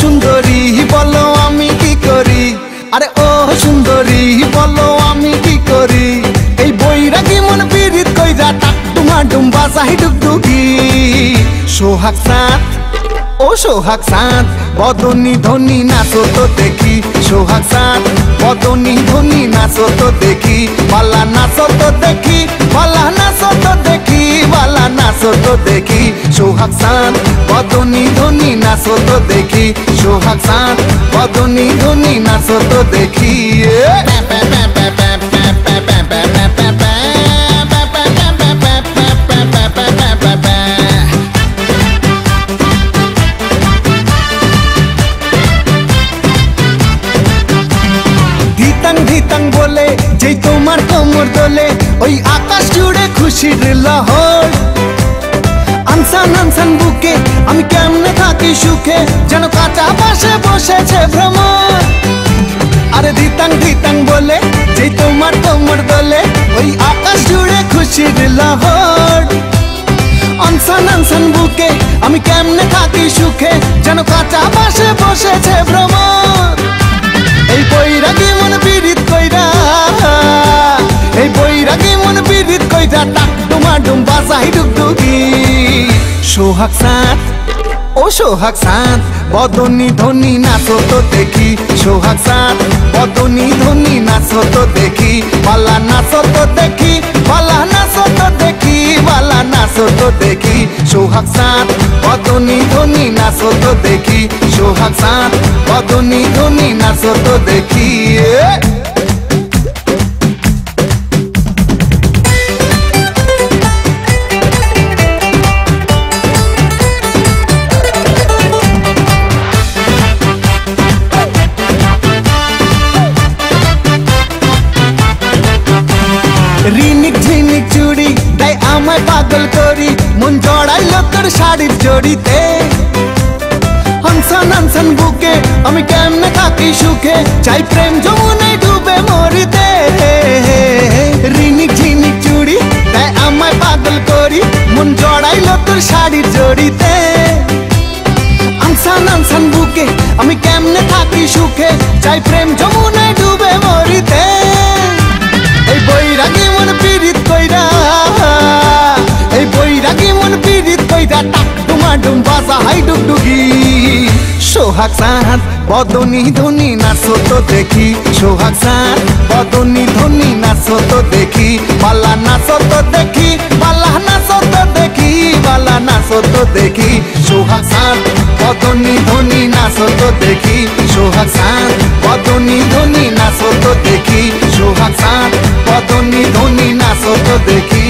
সুন্দরী বলো আমি কি করি, আরে ও সুন্দরী বলো আমি কি করি, এই বৈরাগী মন পীড়িত কইরা টাক টুমা ডুম্বা চাহি ডুগডুগি। সোহাগ চাঁদ ও সোহাগ চাঁদ বদনী ধনী নাচো তো দেখি, সোহাগ চাঁদ বদনী ধনী নাচো তো দেখি, বালা নাচো তো দেখি, বালা নাচো তো দেখি, বালা নাচো তো দেখি, সোহাগ চাঁদ বদনী ধনী নাচো তো দেখি, সোহাগ চাঁদ বদনী ধনী নাচো তো দেখি। ধিতাং বলে যেই তোমার কোমর দোলে, ওই আকাশ জুড়ে খুশির লহর। আনসান আনসান বুকে আমি কেমনে থাকি সুখে, যেন কাঁচা পাশে বসেছে ভ্রমর। আরে ধিতাং বলে যেই তোমার কোমর দোলে, ওই আকাশ জুড়ে খুশির লহর। আনসান আনসান বুকে আমি কেমনে থাকি সুখে, যেন কাঁচা পাশে বসেছে ভ্রমর। এই বৈরাগী মন পীড়িত কইরা, এই বৈরাগী মন পীড়িত কইরা টাক ডুমা ডুম্বা চাহি ডুগডুগি। সোহাগ চাঁদ ও সোহাগ চাঁদ বদনী ধনী নাচো তো দেখি, সোহাগ চাঁদ বদনী ধনী নাচো তো দেখি, বালা নাচো তো দেখি, বালা নাচো তো দেখি, বালা নাচো তো দেখি, সোহাগ চাঁদ বদনী ধনী নাচো তো দেখি, সোহাগ চাঁদ বদনী ধনী নাচো তো দেখি। রিনিক ঝিনিক চুড়ি তাই আমায় পাগল করি, মন জড়াইলো তোর শাড়ির জড়িতে। হানসান হানসান বুকে আমি কেমনে থাকি সুখে, চাই প্রেম যমুনায় ডুবে মরিতে। রিনিক ঝিনিক চুড়ি তাই আমায় পাগল করি, মন জড়াইলো তোর শাড়ির জড়িতে। হানসান হানসান বুকে আমি কেমনে থাকি সুখে, চাই প্রেম যমুনায় ডুবে মরিতে। এই বৈরাগী মন পীড়িত কইরা, এই বৈরাগী মন পীড়িত কইরা টাক ডুমা ডুম্বা চাহি ডুগডুগি। সোহাগ চাঁদ বদনী ধনী নাচো তো দেখি, সোহাগ চাঁদ বদনী ধনী নাচো তো দেখি, বালা নাচো তো দেখি, বালা নাচো তো দেখি, বালা নাচো তো দেখি, সোহাগ চাঁদ বদনী ধনী নাচো তো দেখি, সোহাগ চাঁদ বদনী ধনী নাচো তো দেখি, সোহাগ চাঁদ বদনী ধনী নাচো তো দেখি।